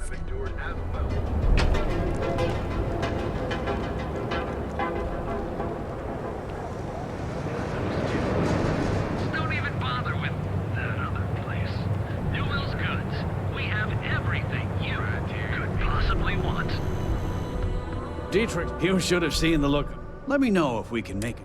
have endured as well. Don't even bother with that other place. Newell's Goods. We have everything you could possibly want. Dietrich, you should have seen the look. Let me know if we can make it.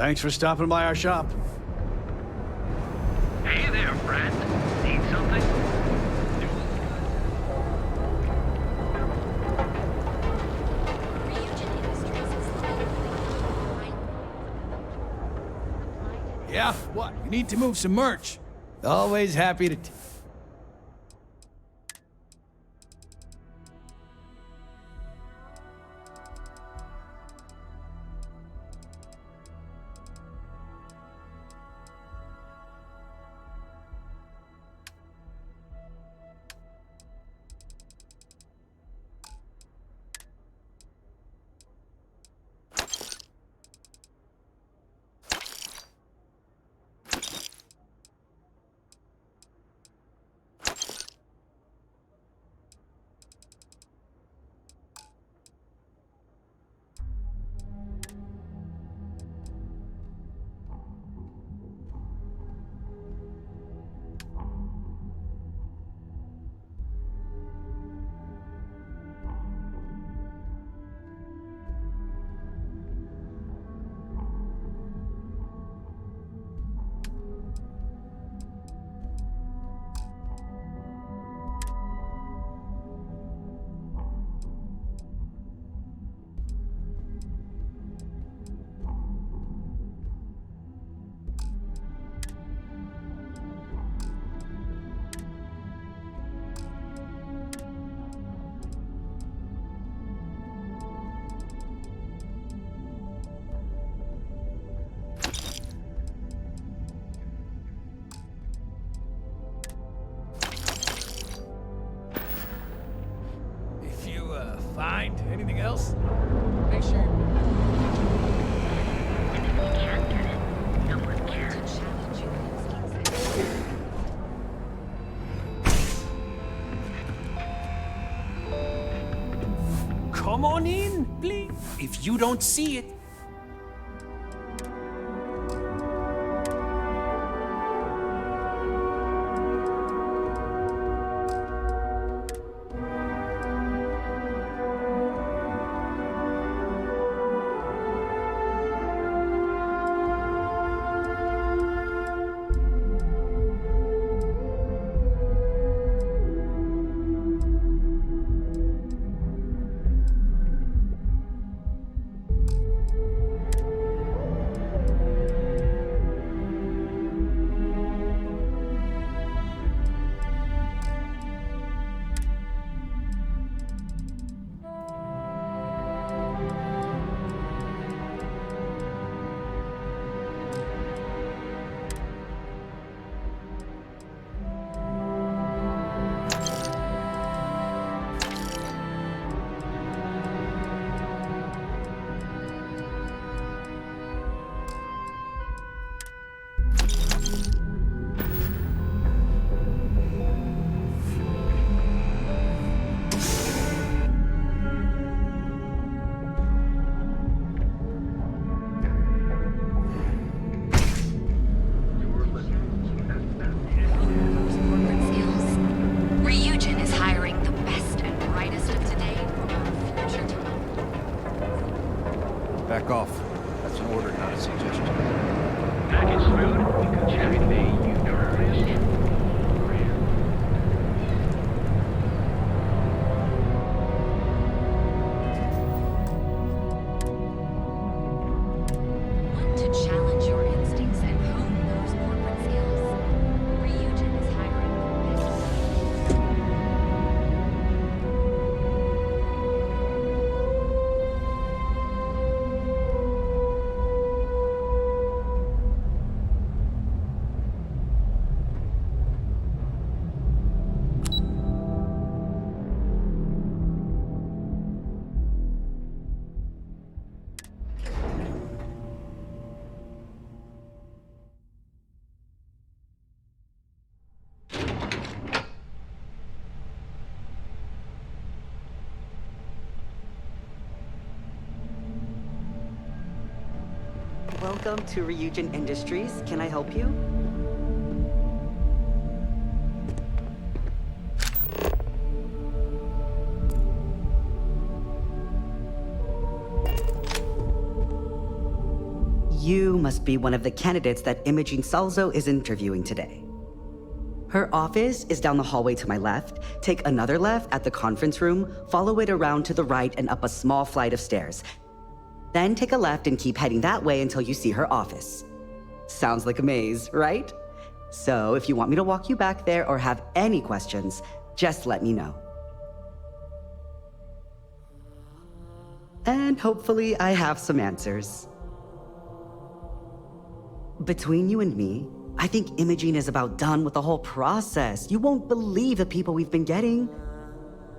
Thanks for stopping by our shop. Hey there, friend. Need something? Yeah, what? You need to move some merch. Always happy to... Find anything else? Make sure Come on in, please. If you don't see it, packaged food? We could check the Eucharist. Want to challenge your instincts and hone those corporate skills? Ryujin is hiring. Welcome to Ryujin Industries. Can I help you? You must be one of the candidates that Imogene Salzo is interviewing today. Her office is down the hallway to my left. Take another left at the conference room, follow it around to the right and up a small flight of stairs. Then take a left and keep heading that way until you see her office. Sounds like a maze, right? So if you want me to walk you back there or have any questions, just let me know. And hopefully I have some answers. Between you and me, I think Imogene is about done with the whole process. You won't believe the people we've been getting.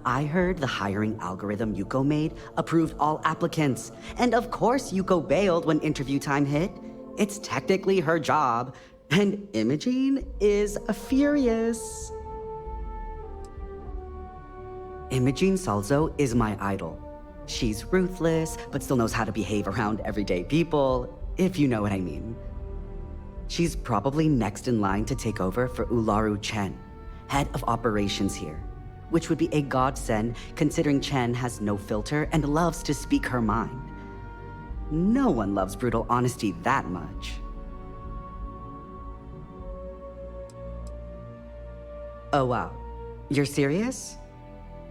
I heard the hiring algorithm Yuko made approved all applicants. And of course Yuko bailed when interview time hit. It's technically her job. And Imogene is furious. Imogene Salzo is my idol. She's ruthless, but still knows how to behave around everyday people, if you know what I mean. She's probably next in line to take over for Ularu Chen, head of operations here, which would be a godsend considering Chen has no filter and loves to speak her mind. No one loves brutal honesty that much. Oh wow, you're serious?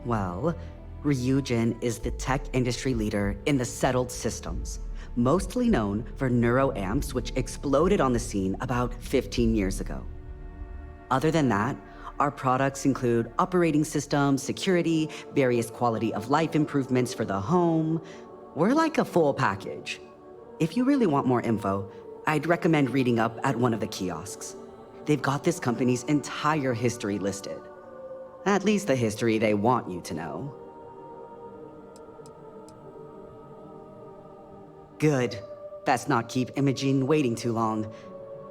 Well, Ryujin is the tech industry leader in the settled systems, mostly known for neuroamps, which exploded on the scene about 15 years ago. Other than that, our products include operating systems, security, various quality of life improvements for the home. We're like a full package. If you really want more info, I'd recommend reading up at one of the kiosks. They've got this company's entire history listed. At least the history they want you to know. Good. Best not keep Imogene waiting too long.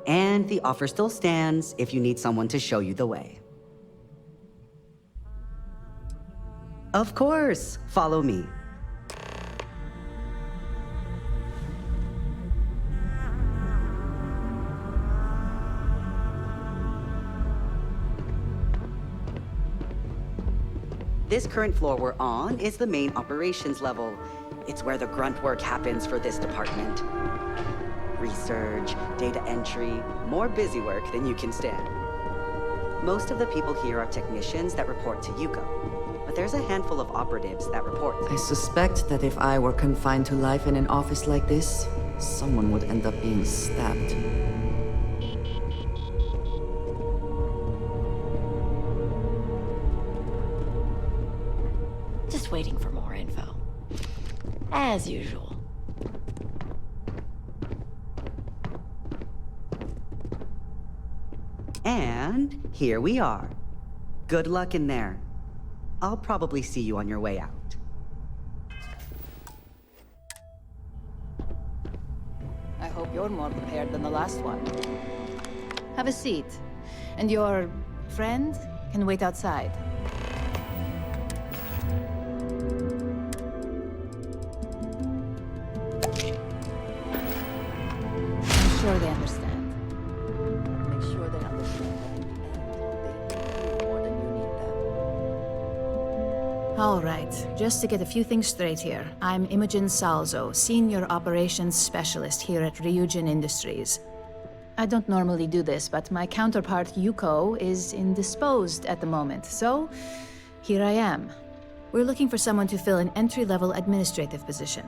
And the offer still stands if you need someone to show you the way. Of course, follow me. This current floor we're on is the main operations level. It's where the grunt work happens for this department. Research, data entry, more busy work than you can stand. Most of the people here are technicians that report to Yuko, but there's a handful of operatives that report. I suspect that if I were confined to life in an office like this, someone would end up being stabbed. Just waiting for more info. As usual. And here we are. Good luck in there. I'll probably see you on your way out. I hope you're more prepared than the last one. Have a seat. And your friend can wait outside. I'm sure they understand. Make sure they understand that in the end, they need you more than you need them. All right, just to get a few things straight here. I'm Imogen Salzo, Senior Operations Specialist here at Ryujin Industries. I don't normally do this, but my counterpart Yuko is indisposed at the moment, so here I am. We're looking for someone to fill an entry-level administrative position.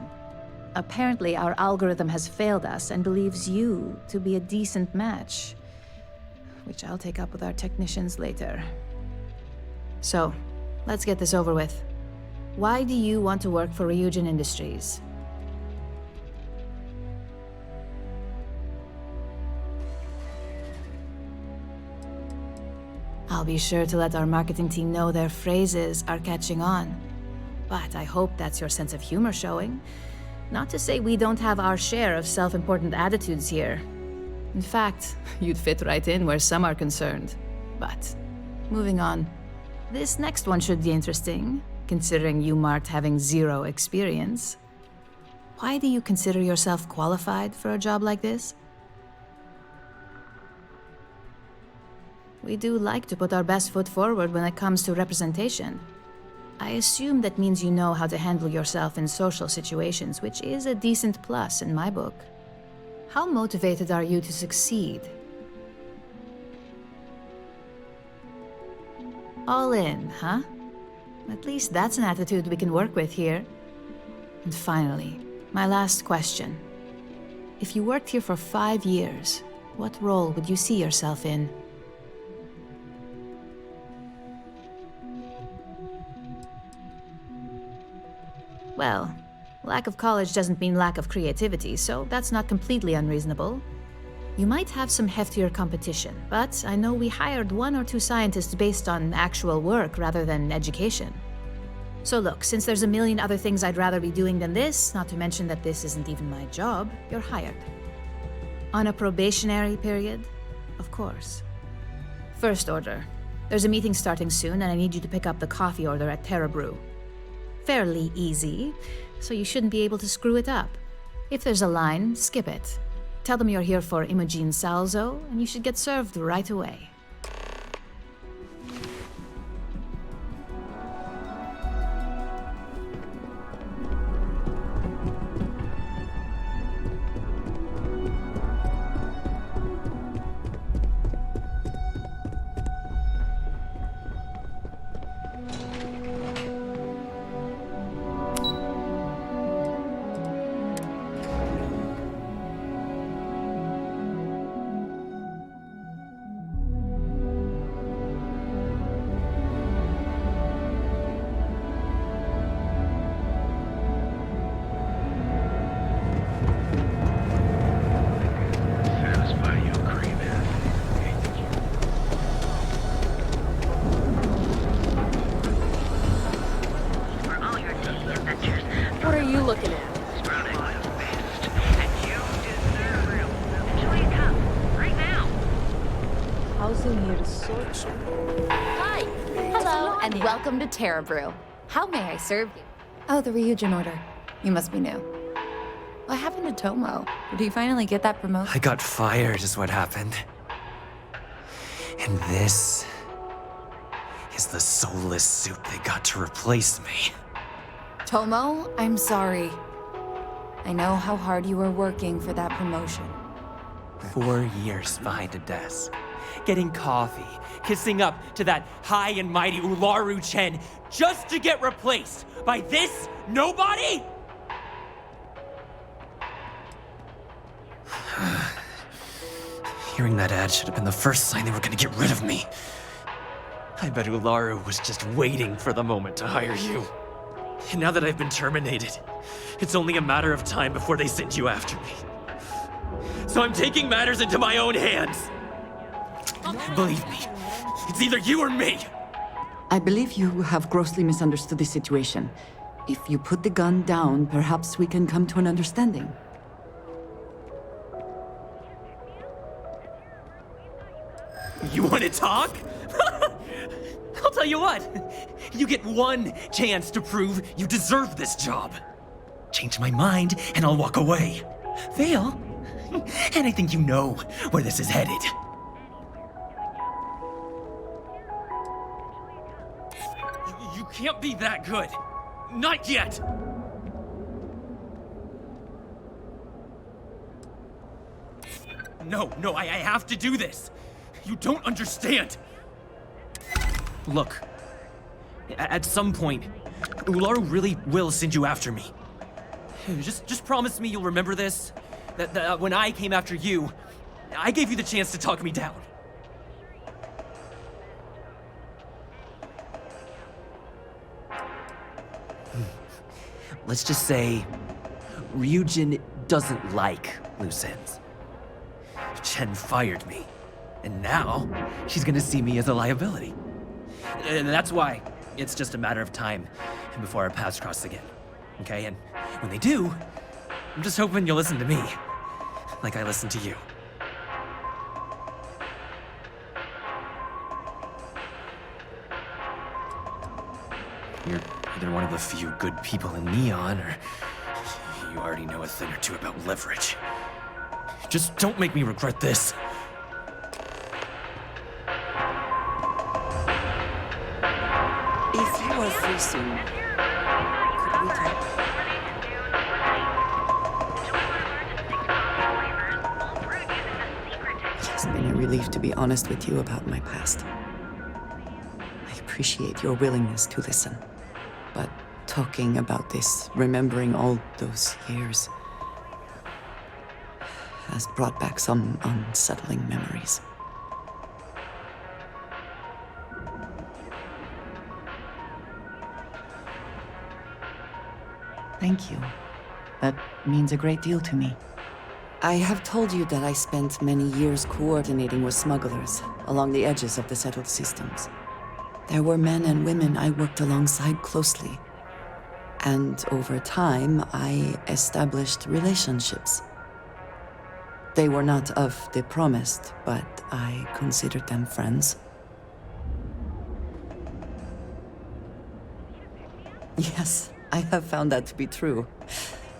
Apparently, our algorithm has failed us and believes you to be a decent match, which I'll take up with our technicians later. So, let's get this over with. Why do you want to work for Ryujin Industries? I'll be sure to let our marketing team know their phrases are catching on. But I hope that's your sense of humor showing. Not to say we don't have our share of self-important attitudes here. In fact, you'd fit right in where some are concerned. But, moving on. This next one should be interesting, considering you marked having 0 experience. Why do you consider yourself qualified for a job like this? We do like to put our best foot forward when it comes to representation. I assume that means you know how to handle yourself in social situations, which is a decent plus in my book. How motivated are you to succeed? All in, huh? At least that's an attitude we can work with here. And finally, my last question. If you worked here for 5 years, what role would you see yourself in? Well, lack of college doesn't mean lack of creativity, so that's not completely unreasonable. You might have some heftier competition, but I know we hired 1 or 2 scientists based on actual work rather than education. So look, since there's a million other things I'd rather be doing than this, not to mention that this isn't even my job, you're hired. On a probationary period? Of course. First order. There's a meeting starting soon, and I need you to pick up the coffee order at Terra Brew. Fairly easy, so you shouldn't be able to screw it up. If there's a line, skip it. Tell them you're here for Imogen Salzo, and you should get served right away. Satisfy your craving. For all your daily adventures, What are you looking at? sprouting like a fast. And you deserve real. Enjoy a cup. Right now. How's in here to sort you? Hi! Hello, and welcome to Terra Brew. How may I serve you? Oh, the Ryujin order. You must be new. What happened to Tomo? Did he finally get that promotion? I got fired is what happened. And this is the soulless suit they got to replace me. Tomo, I'm sorry. I know how hard you were working for that promotion. 4 years behind a desk, getting coffee, kissing up to that high and mighty Ularu Chen just to get replaced by this nobody? Hearing that ad should have been the first sign they were gonna get rid of me. I bet Ularu was just waiting for the moment to hire you. And now that I've been terminated, it's only a matter of time before they send you after me. So I'm taking matters into my own hands. Believe me, it's either you or me. I believe you have grossly misunderstood the situation. If you put the gun down, perhaps we can come to an understanding. You want to talk? I'll tell you what. You get one chance to prove you deserve this job. Change my mind and I'll walk away. Fail? And I think you know where this is headed. You can't be that good. Not yet. No, I have to do this! You don't understand! Look, at some point, Ularu really will send you after me. Just promise me you'll remember this. That when I came after you, I gave you the chance to talk me down. Let's just say Ryujin doesn't like loose ends. Chen fired me, and now she's gonna see me as a liability. And that's why it's just a matter of time before our paths cross again. Okay? And when they do, I'm just hoping you'll listen to me, like I listened to you. You're either one of the few good people in Neon, or you already know a thing or two about leverage. Just don't make me regret this. If you are free soon, could we talk? It's been a relief to be honest with you about my past. I appreciate your willingness to listen. But talking about this, remembering all those years, has brought back some unsettling memories. Thank you. That means a great deal to me. I have told you that I spent many years coordinating with smugglers along the edges of the settled systems. There were men and women I worked alongside closely. And over time, I established relationships. They were not of the promised, but I considered them friends. Yes, I have found that to be true.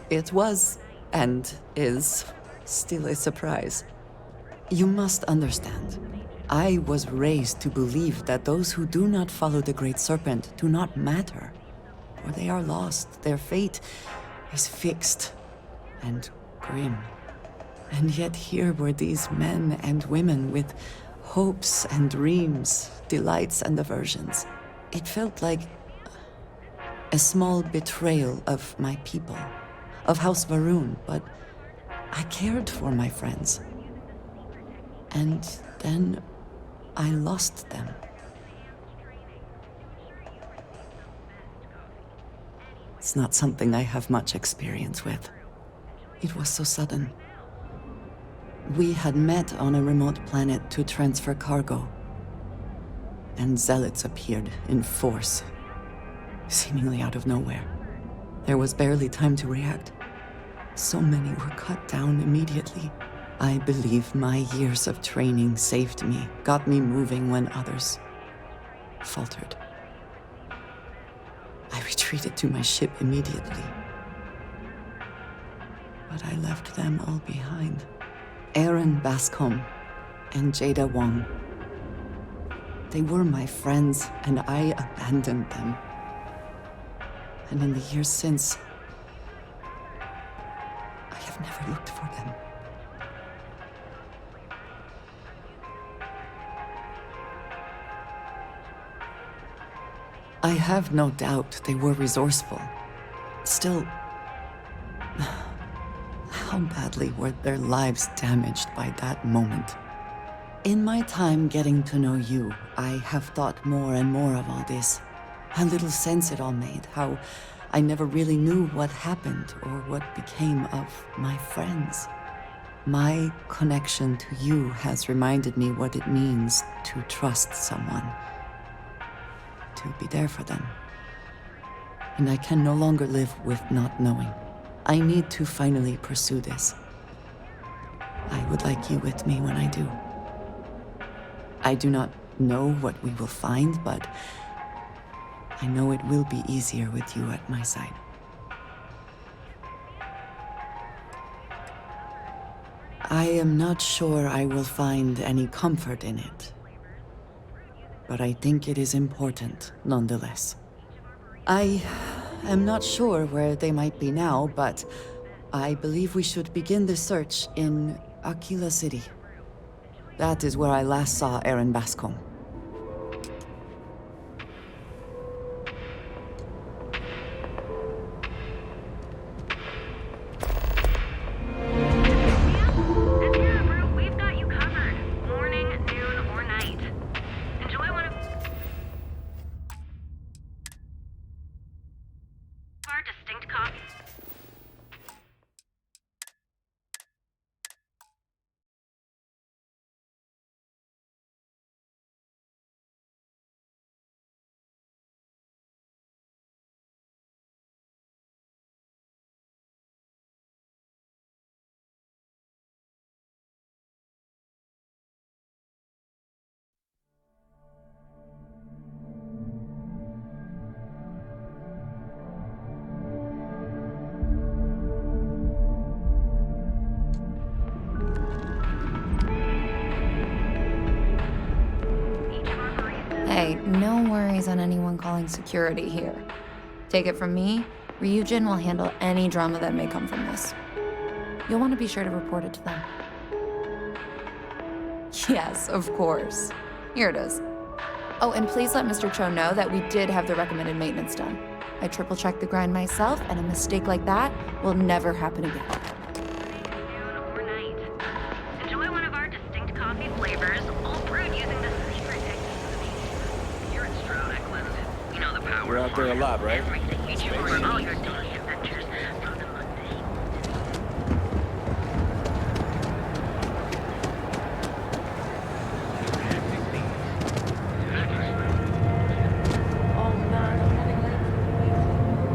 It was, and is, still a surprise. You must understand. I was raised to believe that those who do not follow the Great Serpent do not matter, for they are lost. Their fate is fixed and grim. And yet here were these men and women with hopes and dreams, delights and aversions. It felt like a small betrayal of my people, of House Varun, but I cared for my friends. And then I lost them. It's not something I have much experience with. It was so sudden. We had met on a remote planet to transfer cargo, and zealots appeared in force, seemingly out of nowhere. There was barely time to react. So many were cut down immediately. I believe my years of training saved me, got me moving when others faltered. I retreated to my ship immediately. But I left them all behind. Aaron Bascom and Jada Wong. They were my friends, and I abandoned them. And in the years since, I have never looked for them. I have no doubt they were resourceful. Still, how badly were their lives damaged by that moment? In my time getting to know you, I have thought more and more of all this. How little sense it all made, how I never really knew what happened or what became of my friends. My connection to you has reminded me what it means to trust someone, to be there for them. And I can no longer live with not knowing. I need to finally pursue this. I would like you with me when I do. I do not know what we will find, but I know it will be easier with you at my side. I am not sure I will find any comfort in it, but I think it is important nonetheless. I am not sure where they might be now, but I believe we should begin the search in Aquila City. That is where I last saw Aaron Bascom. We've got you covered. Morning, noon, or night. Enjoy one of our distinct coffees. Hey, no worries on anyone calling security here. Take it from me, Ryujin will handle any drama that may come from this. You'll want to be sure to report it to them. Yes, of course. Here it is. Oh, and please let Mr. Cho know that we did have the recommended maintenance done. I triple-checked the grind myself, and a mistake like that will never happen again. Noon or night. Enjoy one of our distinct coffee flavors, all brewed using the secret technique. Here at Stroud Eklund, we know the power. You're out there a lot, right? Everything you do for all your daily adventures, from the mundane. Oh man, I'm running late for the meeting.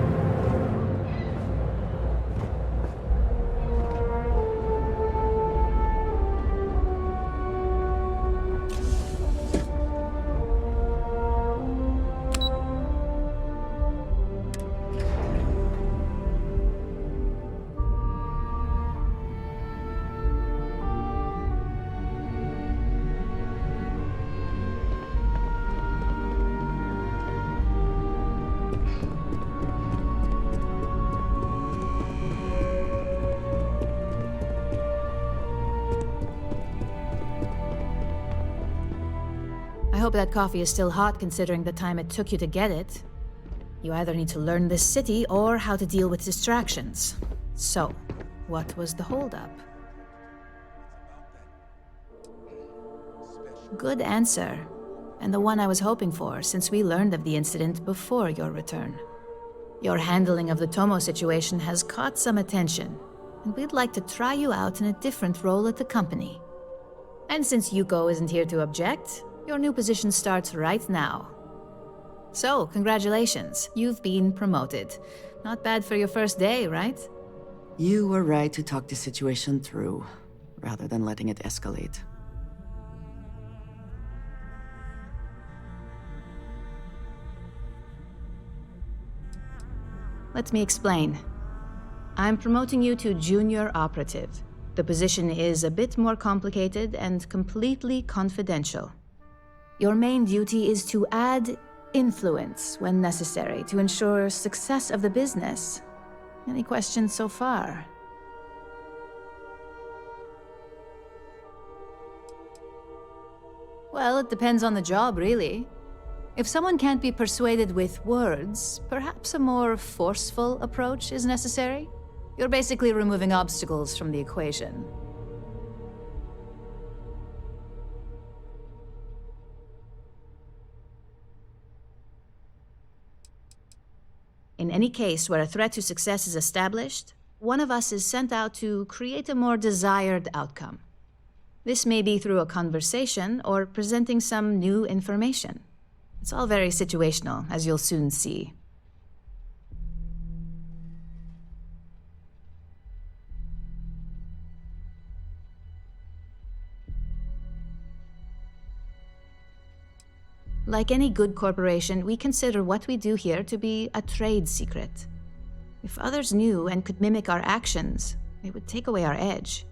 I hope that coffee is still hot considering the time it took you to get it. You either need to learn this city or how to deal with distractions. So, what was the holdup? Good answer. And the one I was hoping for, since we learned of the incident before your return. Your handling of the Tomo situation has caught some attention, and we'd like to try you out in a different role at the company. And since Yuko isn't here to object, your new position starts right now. So, congratulations, you've been promoted. Not bad for your first day, right? You were right to talk the situation through, rather than letting it escalate. Let me explain. I'm promoting you to junior operative. The position is a bit more complicated and completely confidential. Your main duty is to add influence when necessary to ensure success of the business. Any questions so far? Well, it depends on the job, really. If someone can't be persuaded with words, perhaps a more forceful approach is necessary. You're basically removing obstacles from the equation. In any case where a threat to success is established, one of us is sent out to create a more desired outcome. This may be through a conversation or presenting some new information. It's all very situational, as you'll soon see. Like any good corporation, we consider what we do here to be a trade secret. If others knew and could mimic our actions, it would take away our edge.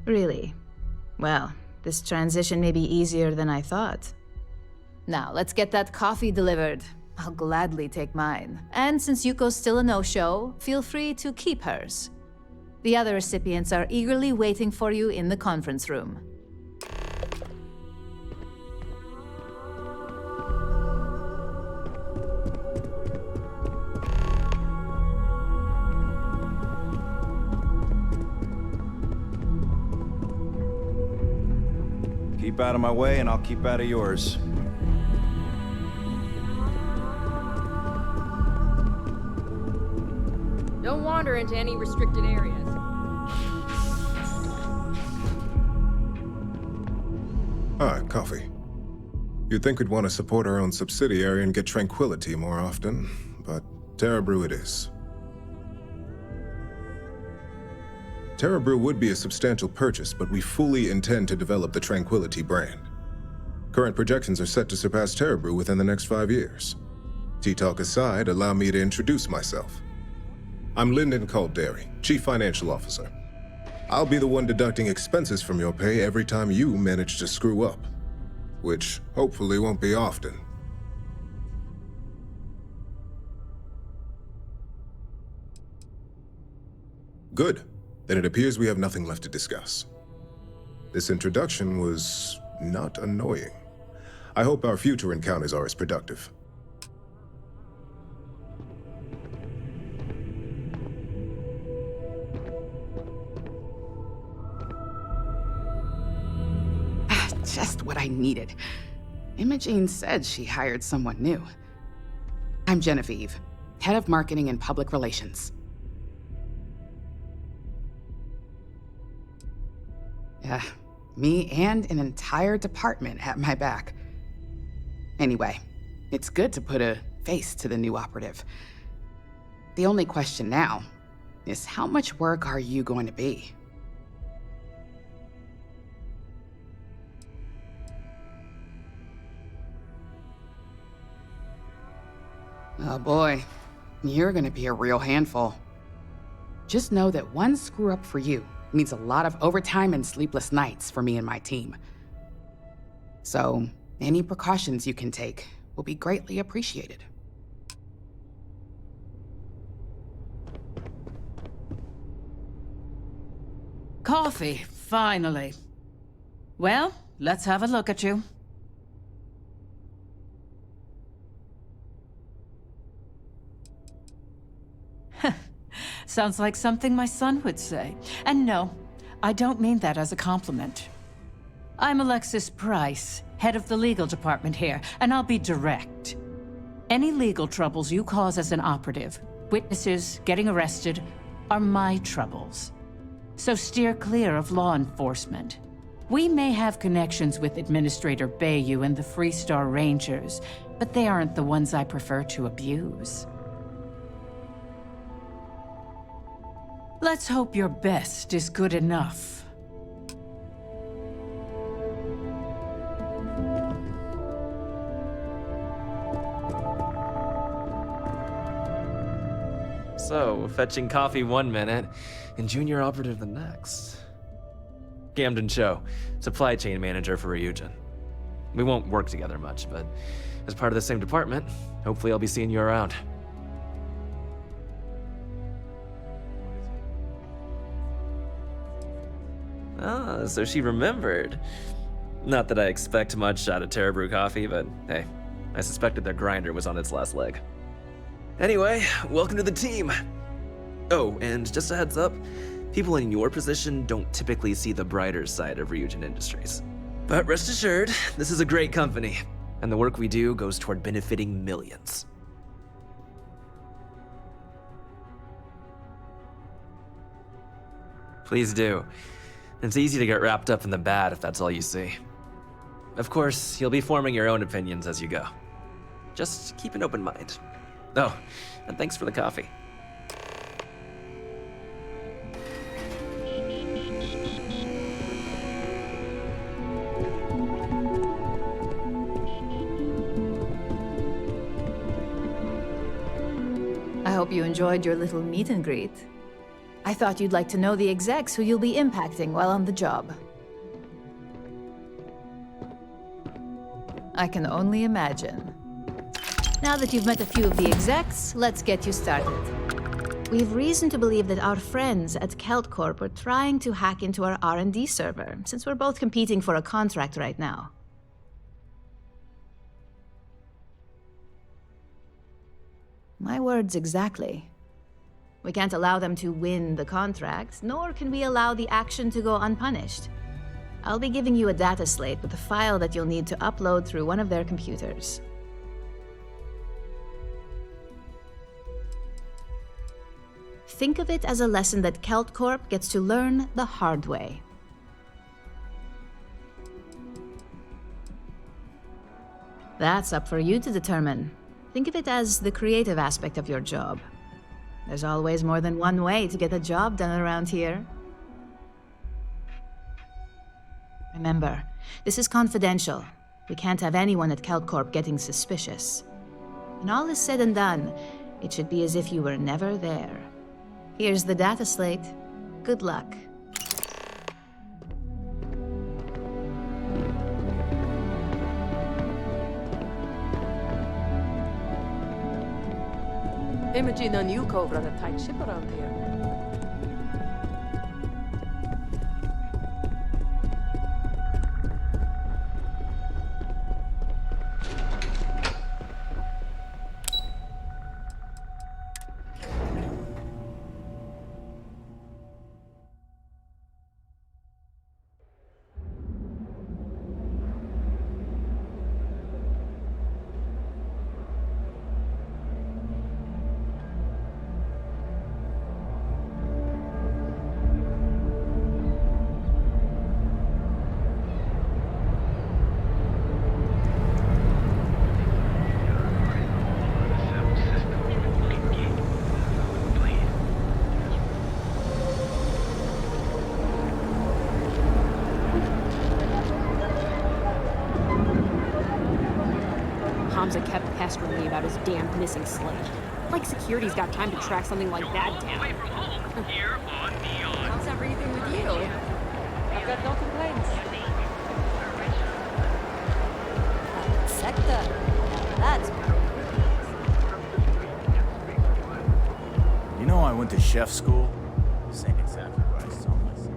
Really? Well, this transition may be easier than I thought. Now, let's get that coffee delivered. I'll gladly take mine. And since Yuko's still a no-show, feel free to keep hers. The other recipients are eagerly waiting for you in the conference room. Keep out of my way and I'll keep out of yours. Don't wander into any restricted areas. Ah, coffee. You'd think we'd want to support our own subsidiary and get tranquility more often, but Terra Brew it is. Terra Brew would be a substantial purchase, but we fully intend to develop the Tranquility brand. Current projections are set to surpass Terra Brew within the next 5 years. Tea talk aside, allow me to introduce myself. I'm Lyndon Calderi, Chief Financial Officer. I'll be the one deducting expenses from your pay every time you manage to screw up, which hopefully won't be often. Good. Then it appears we have nothing left to discuss. This introduction was not annoying. I hope our future encounters are as productive. Just what I needed. Imogene said she hired someone new. I'm Genevieve, Head of Marketing and Public Relations. Me and an entire department at my back. Anyway, it's good to put a face to the new operative. The only question now is how much work are you going to be? Oh boy, you're gonna be a real handful. Just know that one screw up for you means a lot of overtime and sleepless nights for me and my team. So, any precautions you can take will be greatly appreciated. Coffee, finally. Well, let's have a look at you. Sounds like something my son would say. And no, I don't mean that as a compliment. I'm Alexis Price, head of the legal department here, and I'll be direct. Any legal troubles you cause as an operative, witnesses, getting arrested, are my troubles. So steer clear of law enforcement. We may have connections with Administrator Bayou and the Freestar Rangers, but they aren't the ones I prefer to abuse. Let's hope your best is good enough. So, fetching coffee 1 minute, and junior operative the next. Gamden Cho, supply chain manager for Ryujin. We won't work together much, but as part of the same department, hopefully I'll be seeing you around. Ah, so she remembered. Not that I expect much out of Terra Brew Coffee, but hey, I suspected their grinder was on its last leg. Anyway, welcome to the team. Oh, and just a heads up, people in your position don't typically see the brighter side of Ryujin Industries. But rest assured, this is a great company, and the work we do goes toward benefiting millions. Please do. It's easy to get wrapped up in the bad if that's all you see. Of course, you'll be forming your own opinions as you go. Just keep an open mind. Oh, and thanks for the coffee. I hope you enjoyed your little meet and greet. I thought you'd like to know the execs who you'll be impacting while on the job. I can only imagine. Now that you've met a few of the execs, let's get you started. We've reason to believe that our friends at KeltCorp are trying to hack into our R&D server, since we're both competing for a contract right now. My words exactly. We can't allow them to win the contract, nor can we allow the action to go unpunished. I'll be giving you a data slate with a file that you'll need to upload through one of their computers. Think of it as a lesson that KeltCorp gets to learn the hard way. That's up for you to determine. Think of it as the creative aspect of your job. There's always more than one way to get a job done around here. Remember, this is confidential. We can't have anyone at KeltCorp getting suspicious. When all is said and done, it should be as if you were never there. Here's the data slate. Good luck. Imogene and you cove run a tight ship around here. Hamza kept pestering me about his damn missing slate. Like security's got time to track something like that down. How's everything with you? I've got no complaints. Sector. That's... You know I went to chef school? This ain't exactly what I saw myself.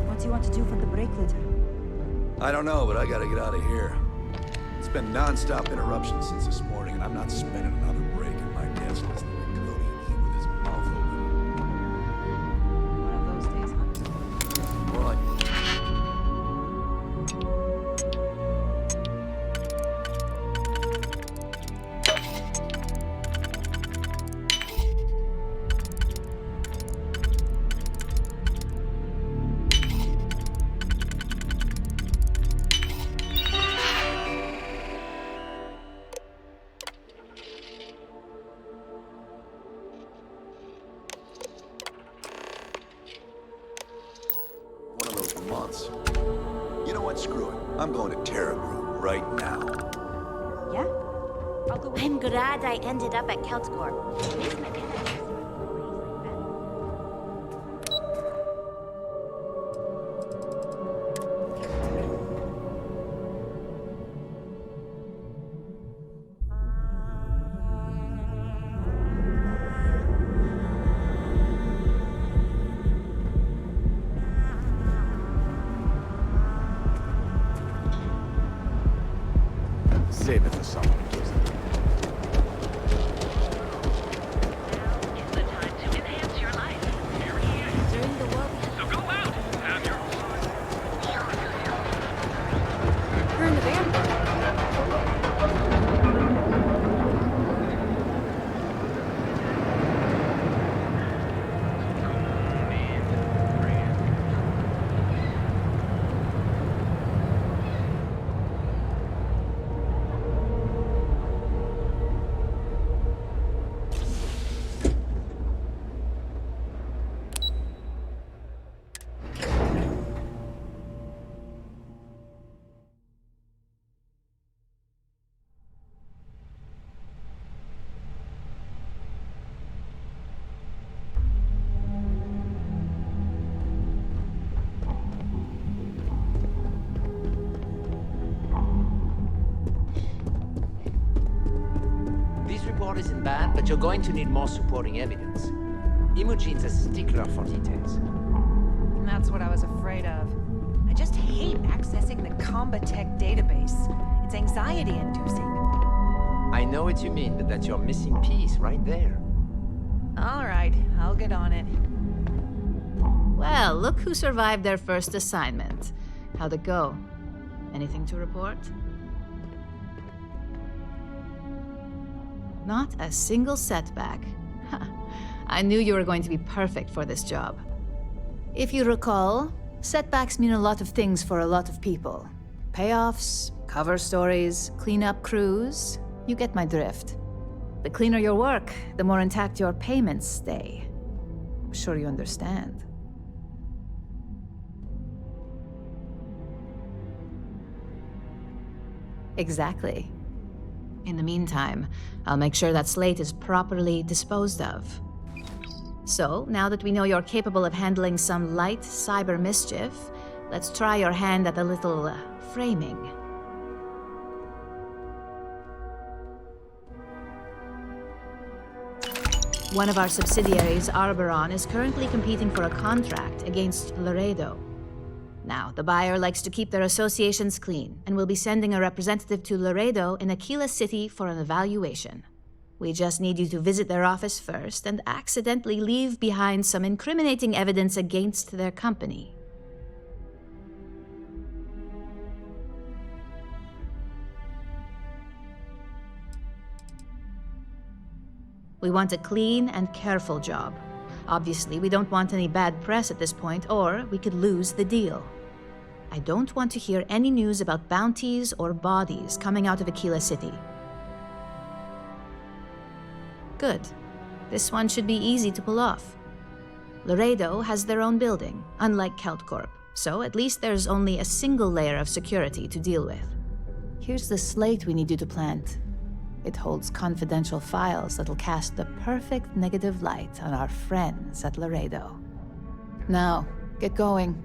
What do you want to do for the break later? I don't know, but I gotta get out of here. It's been non-stop interruptions since this morning, and I'm not spending another break at my desk listening to Cody eat with his mouth open. One of those days, huh? More like... months. You know what? Screw it. I'm going to Terra Brew right now. Yeah? I'm glad I ended up at KeltCorp. Save it for someone who gives it. We're in the van. report isn't bad, but you're going to need more supporting evidence. Imogene's a stickler for details. That's what I was afraid of. I just hate accessing the Combatech database. It's anxiety-inducing. I know what you mean, but that's your missing piece right there. All right, I'll get on it. Well, look who survived their first assignment. How'd it go? Anything to report? Not a single setback. I knew you were going to be perfect for this job. If you recall, setbacks mean a lot of things for a lot of people. Payoffs, cover stories, cleanup crews. You get my drift. The cleaner your work, the more intact your payments stay. I'm sure you understand. Exactly. In the meantime, I'll make sure that Slate is properly disposed of. So, now that we know you're capable of handling some light cyber mischief, let's try your hand at a little framing. One of our subsidiaries, Arboron, is currently competing for a contract against Laredo. Now, the buyer likes to keep their associations clean, and will be sending a representative to Laredo in Aquila City for an evaluation. We just need you to visit their office first and accidentally leave behind some incriminating evidence against their company. We want a clean and careful job. Obviously, we don't want any bad press at this point, or we could lose the deal. I don't want to hear any news about bounties or bodies coming out of Aquila City. Good. This one should be easy to pull off. Laredo has their own building, unlike KeltCorp, so at least there's only a single layer of security to deal with. Here's the slate we need you to plant. It holds confidential files that'll cast the perfect negative light on our friends at Laredo. Now, get going.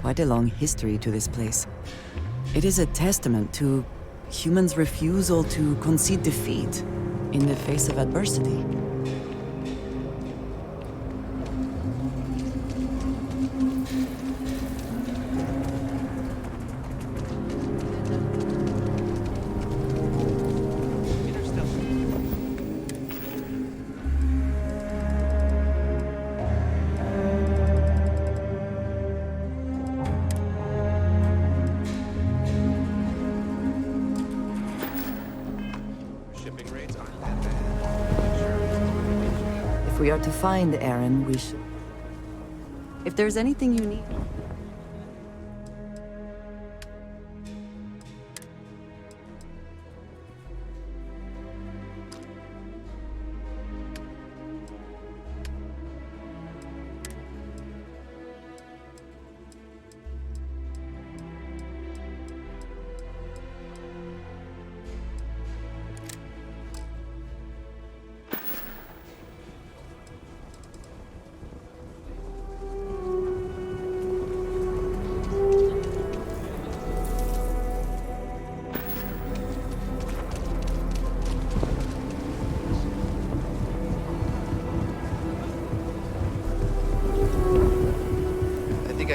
Quite a long history to this place. It is a testament to humans' refusal to concede defeat in the face of adversity. If we are to find Aaron, we should... If there's anything you need...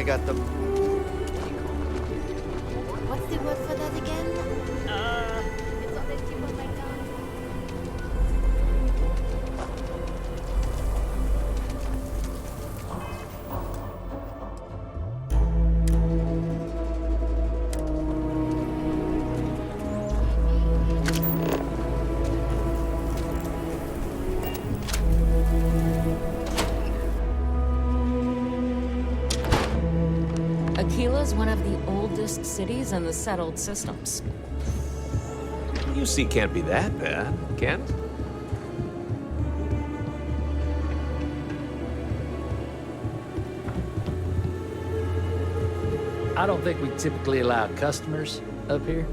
I got the... What's the word for that again? It's on the tip of my tongue. Aquila's one of the oldest cities in the settled systems. UC can't be that bad, can it? I don't think we typically allow customers up here.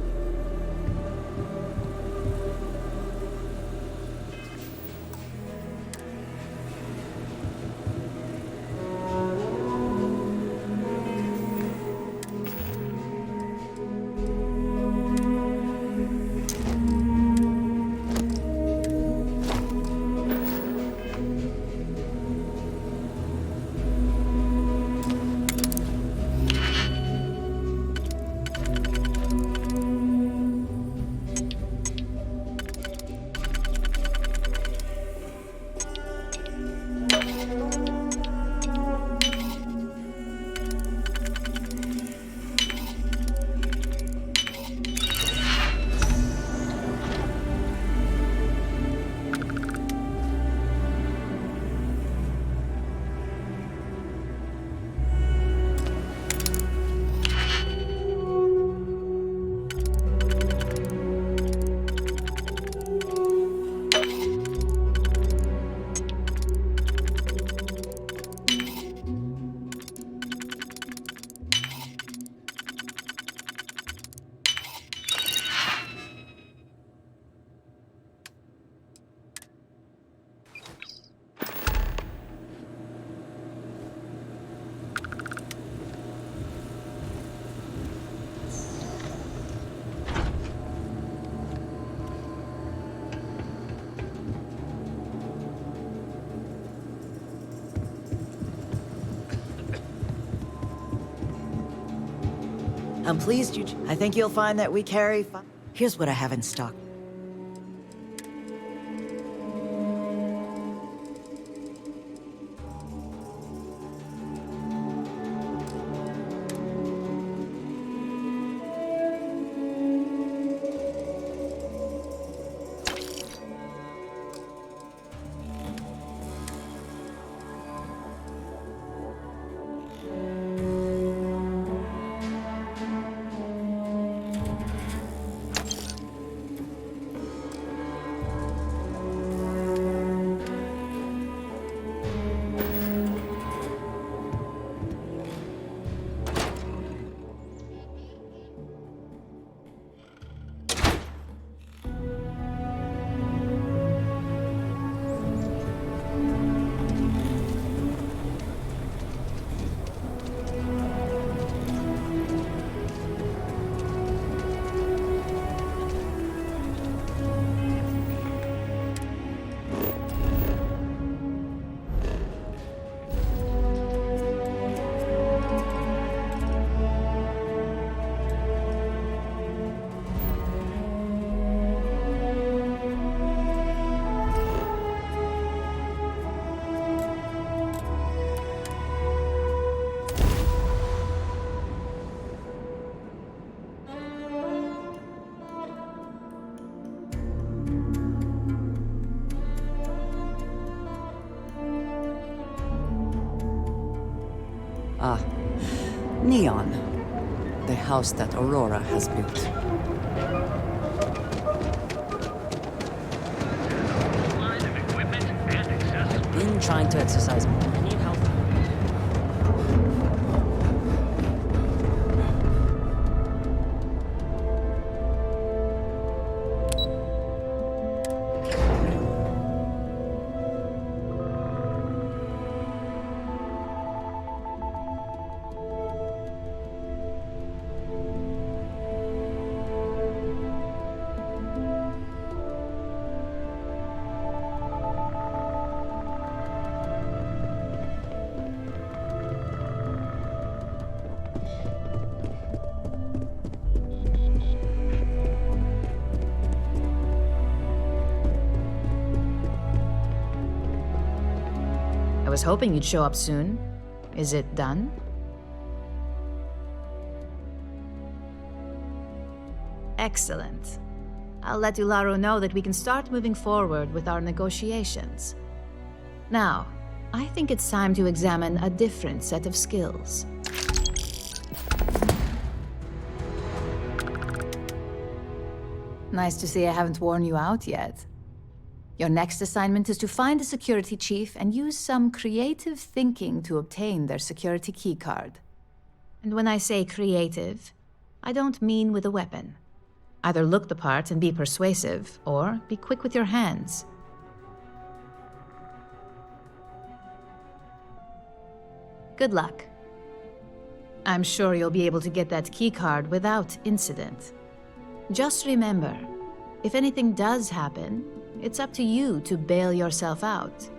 I'm pleased I think you'll find that we carry Here's what I have in stock. Ah, Neon. The house that Aurora has built. I've been trying to exercise more. I need help. was hoping you'd show up soon. Is it done? Excellent. I'll let Ularu know that we can start moving forward with our negotiations. Now, I think it's time to examine a different set of skills. Nice to see I haven't worn you out yet. Your next assignment is to find a security chief and use some creative thinking to obtain their security keycard. And when I say creative, I don't mean with a weapon. Either look the part and be persuasive, or be quick with your hands. Good luck. I'm sure you'll be able to get that keycard without incident. Just remember, if anything does happen, it's up to you to bail yourself out.